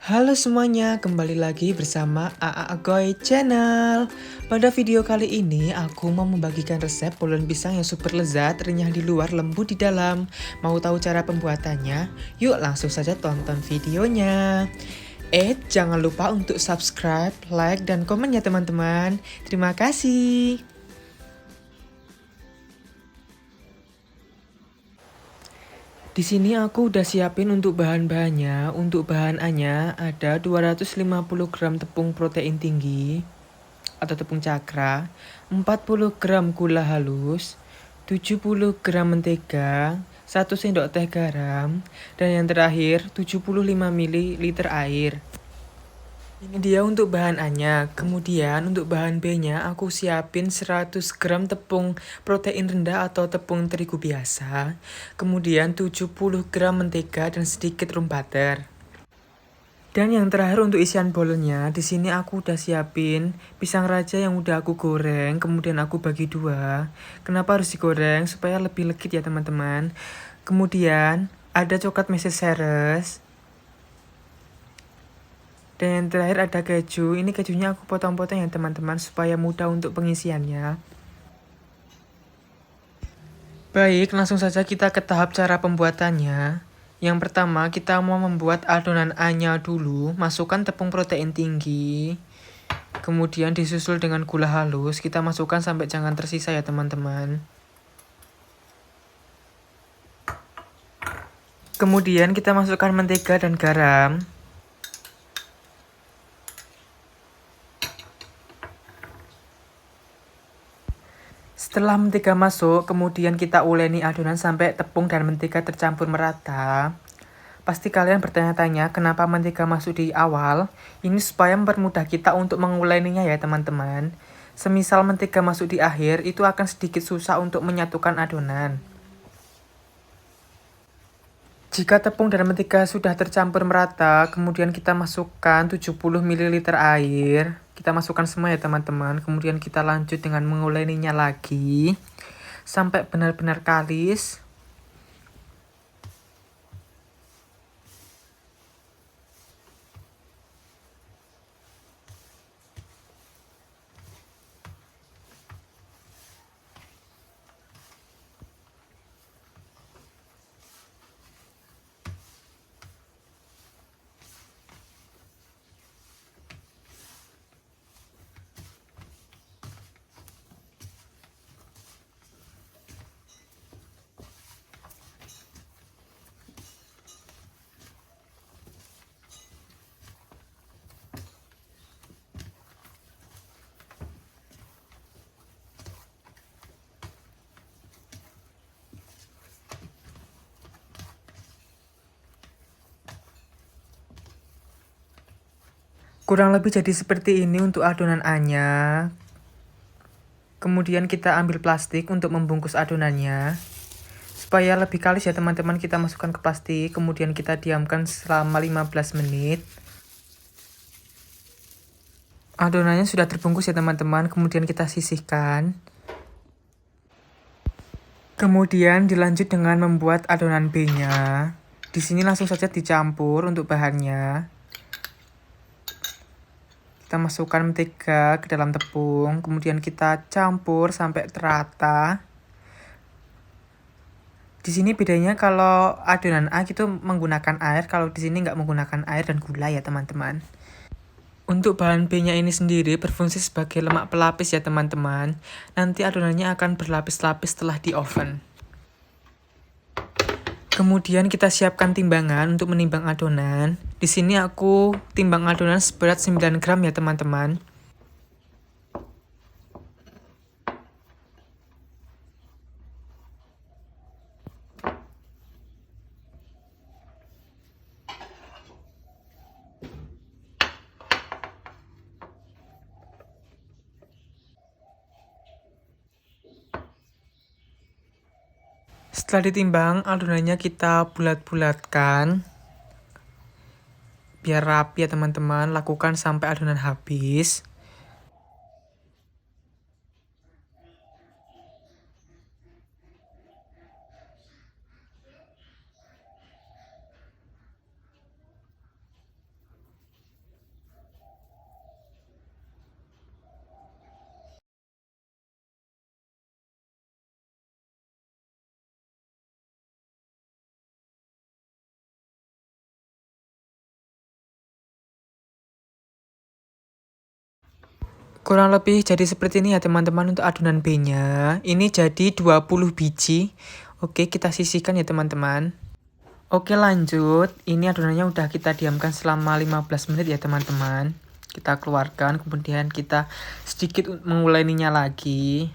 Halo semuanya, kembali lagi bersama AA Agoy Channel. Pada video kali ini, aku mau membagikan resep bolen pisang yang super lezat, renyah di luar, lembut di dalam. Mau tahu cara pembuatannya? Yuk langsung saja tonton videonya. Jangan lupa untuk subscribe, like, dan komen ya teman-teman. Terima kasih. Di sini aku udah siapin untuk bahan-bahannya. Untuk bahan A-nya ada 250 gram tepung protein tinggi atau tepung cakra, 40 gram gula halus, 70 gram mentega, 1 sendok teh garam, dan yang terakhir 75 ml air. Ini dia untuk bahan A-nya. Kemudian untuk bahan B-nya aku siapin 100 gram tepung protein rendah atau tepung terigu biasa. Kemudian 70 gram mentega dan sedikit room butter. Dan yang terakhir untuk isian bolennya, di sini aku udah siapin pisang raja yang udah aku goreng, kemudian aku bagi dua. Kenapa harus digoreng? Supaya lebih legit ya teman-teman. Kemudian ada coklat meses seres. Dan yang terakhir ada keju. Ini kejunya aku potong-potong ya teman-teman supaya mudah untuk pengisiannya. Baik, langsung saja kita ke tahap cara pembuatannya. Yang pertama, kita mau membuat adonan A-nya dulu. Masukkan tepung protein tinggi. Kemudian disusul dengan gula halus. Kita masukkan sampai jangan tersisa ya teman-teman. Kemudian kita masukkan mentega dan garam. Setelah mentega masuk, kemudian kita uleni adonan sampai tepung dan mentega tercampur merata. Pasti kalian bertanya-tanya kenapa mentega masuk di awal. Ini supaya mempermudah kita untuk menguleninya ya teman-teman. Semisal mentega masuk di akhir, itu akan sedikit susah untuk menyatukan adonan. Jika tepung dan mentega sudah tercampur merata, kemudian kita masukkan 70 ml air. Kita masukkan semua ya teman-teman. Kemudian kita lanjut dengan menguleninya lagi sampai benar-benar kalis. Kurang lebih jadi seperti ini untuk adonan A-nya. Kemudian kita ambil plastik untuk membungkus adonannya. Supaya lebih kalis ya teman-teman, kita masukkan ke plastik. Kemudian kita diamkan selama 15 menit. Adonannya sudah terbungkus ya teman-teman. Kemudian kita sisihkan. Kemudian dilanjut dengan membuat adonan B-nya. Di sini langsung saja dicampur untuk bahannya. Kita masukkan mentega ke dalam tepung, kemudian kita campur sampai terata. Di sini bedanya kalau adonan A itu menggunakan air, kalau di sini nggak menggunakan air dan gula ya teman-teman. Untuk bahan B-nya ini sendiri berfungsi sebagai lemak pelapis ya teman-teman. Nanti adonannya akan berlapis-lapis setelah di oven. Kemudian kita siapkan timbangan untuk menimbang adonan. Di sini aku timbang adonan seberat 9 gram ya teman-teman. Setelah ditimbang, adonannya kita bulat-bulatkan. Biar rapi ya teman-teman, lakukan sampai adonan habis. Kurang lebih jadi seperti ini ya teman-teman untuk adonan B-nya. Ini jadi 20 biji. Oke, kita sisihkan ya teman-teman. Oke, lanjut. Ini adonannya udah kita diamkan selama 15 menit ya teman-teman. Kita keluarkan, kemudian kita sedikit menguleninya lagi.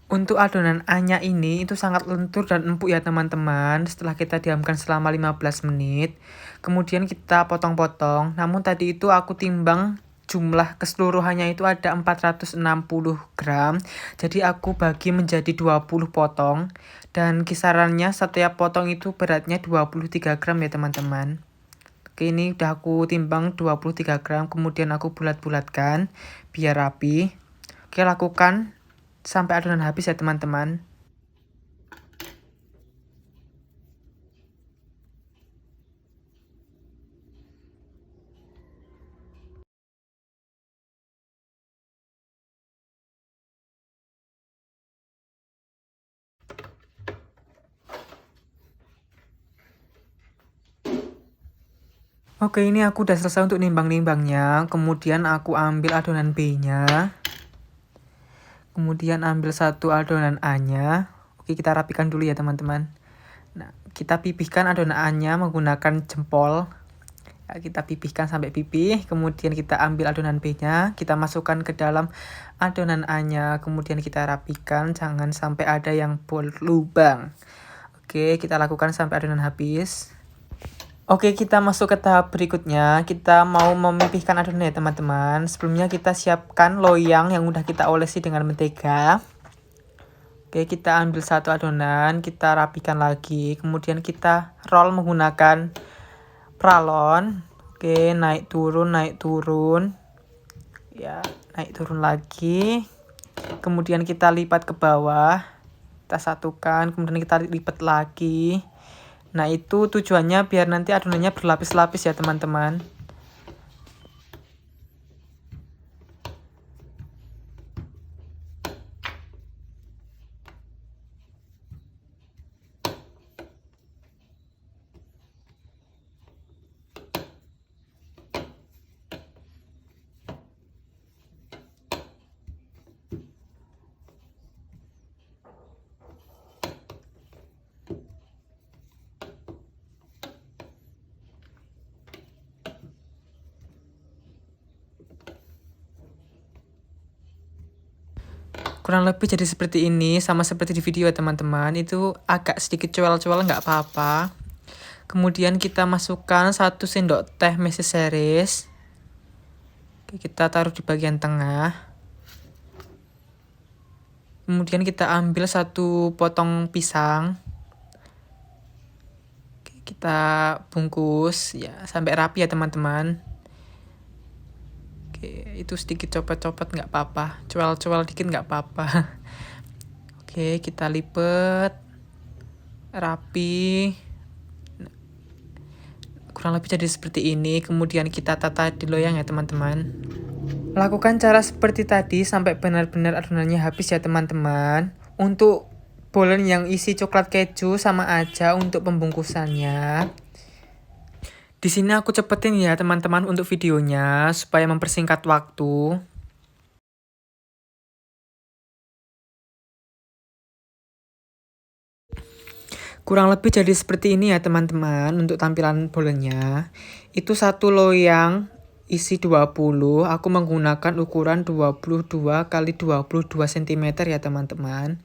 Untuk adonan A-nya ini itu sangat lentur dan empuk ya teman-teman. Setelah kita diamkan selama 15 menit, kemudian kita potong-potong. Namun tadi itu aku timbang jumlah keseluruhannya itu ada 460 gram. Jadi aku bagi menjadi 20 potong. Dan kisarannya setiap potong itu beratnya 23 gram ya teman-teman. Oke, ini udah aku timbang 23 gram. Kemudian aku bulat-bulatkan biar rapi. Oke, lakukan sampai adonan habis ya teman-teman. Oke, ini aku udah selesai untuk nimbang-nimbangnya. Kemudian aku ambil adonan B-nya. Kemudian ambil satu adonan A-nya. Oke, kita rapikan dulu ya teman-teman. Nah, kita pipihkan adonan A-nya menggunakan jempol. Ya, kita pipihkan sampai pipih. Kemudian kita ambil adonan B-nya. Kita masukkan ke dalam adonan A-nya. Kemudian kita rapikan. Jangan sampai ada yang berlubang. Oke, kita lakukan sampai adonan habis. Oke, kita masuk ke tahap berikutnya. Kita mau memipihkan adonan ya teman-teman. Sebelumnya kita siapkan loyang yang udah kita olesi dengan mentega. Oke, kita ambil satu adonan, kita rapikan lagi. Kemudian kita roll menggunakan pralon. Oke, naik turun. Ya, naik turun lagi. Kemudian kita lipat ke bawah. Kita satukan, kemudian kita lipat lagi. Nah, itu tujuannya biar nanti adonannya berlapis-lapis ya teman-teman. Kurang lebih jadi seperti ini, sama seperti di video ya teman-teman. Itu agak sedikit cuel-cuel nggak apa-apa. Kemudian kita masukkan 1 sendok teh meses series. Kita taruh di bagian tengah. Kemudian kita ambil satu potong pisang. Kita bungkus ya sampai rapi ya teman-teman. Oke, itu sedikit copot-copot nggak apa-apa, cuel-cuel dikit nggak apa-apa. Oke, kita lipat rapi. Kurang lebih jadi seperti ini. Kemudian kita tata di loyang ya teman-teman. Lakukan cara seperti tadi sampai benar-benar adonannya habis ya teman-teman. Untuk bolen yang isi coklat keju sama aja untuk pembungkusannya. Di sini aku cepetin ya teman-teman untuk videonya supaya mempersingkat waktu. Kurang lebih jadi seperti ini ya teman-teman untuk tampilan bolennya. Itu satu loyang isi 20, aku menggunakan ukuran 22 kali 22 cm ya teman-teman.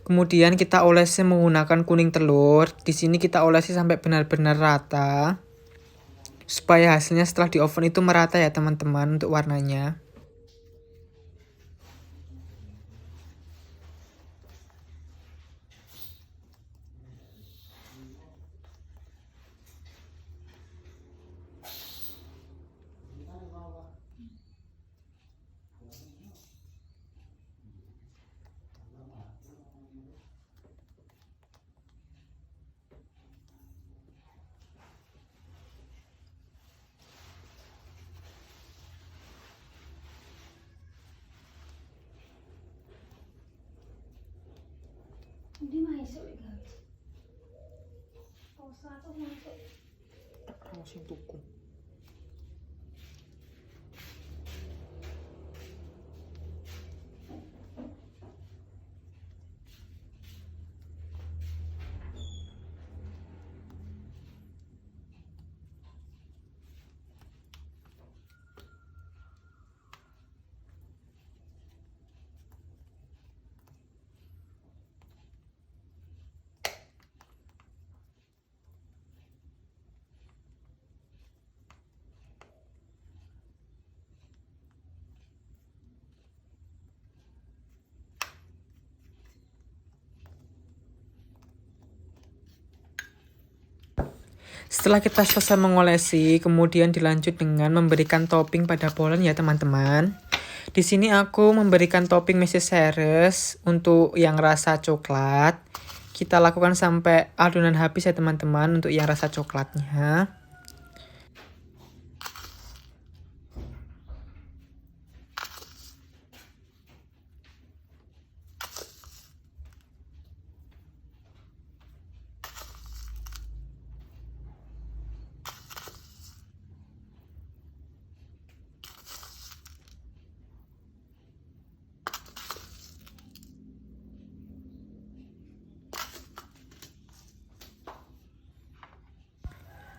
Kemudian kita olesi menggunakan kuning telur. Di sini kita olesi sampai benar-benar rata. Supaya hasilnya setelah di oven itu merata ya teman-teman untuk warnanya. Hindi masuk guys. Posa tuh masuk. Langsung tuku. Setelah kita selesai mengolesi, kemudian dilanjut dengan memberikan topping pada bolen ya teman-teman. Di sini aku memberikan topping Mrs. Harris untuk yang rasa coklat. Kita lakukan sampai adonan habis ya teman-teman untuk yang rasa coklatnya.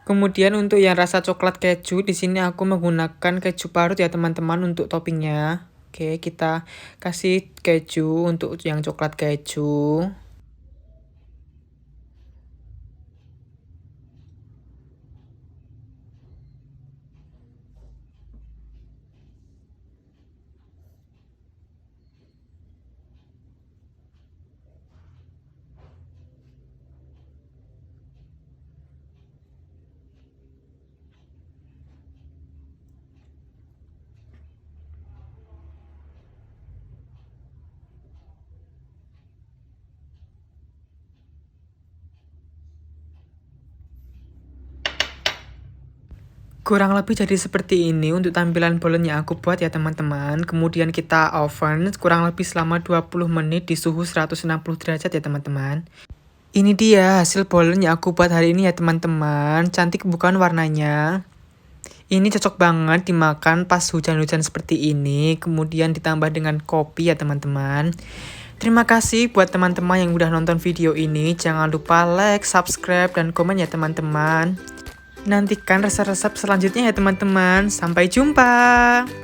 Kemudian untuk yang rasa coklat keju, di sini aku menggunakan keju parut ya teman-teman untuk toppingnya. Oke, kita kasih keju untuk yang coklat keju. Kurang lebih jadi seperti ini untuk tampilan bolen yang aku buat ya teman-teman. Kemudian kita oven kurang lebih selama 20 menit di suhu 160 derajat ya teman-teman. Ini dia hasil bolen yang aku buat hari ini ya teman-teman. Cantik bukan warnanya? Ini cocok banget dimakan pas hujan-hujan seperti ini. Kemudian ditambah dengan kopi ya teman-teman. Terima kasih buat teman-teman yang udah nonton video ini. Jangan lupa like, subscribe, dan komen ya teman-teman. Nantikan resep-resep selanjutnya ya teman-teman. Sampai jumpa.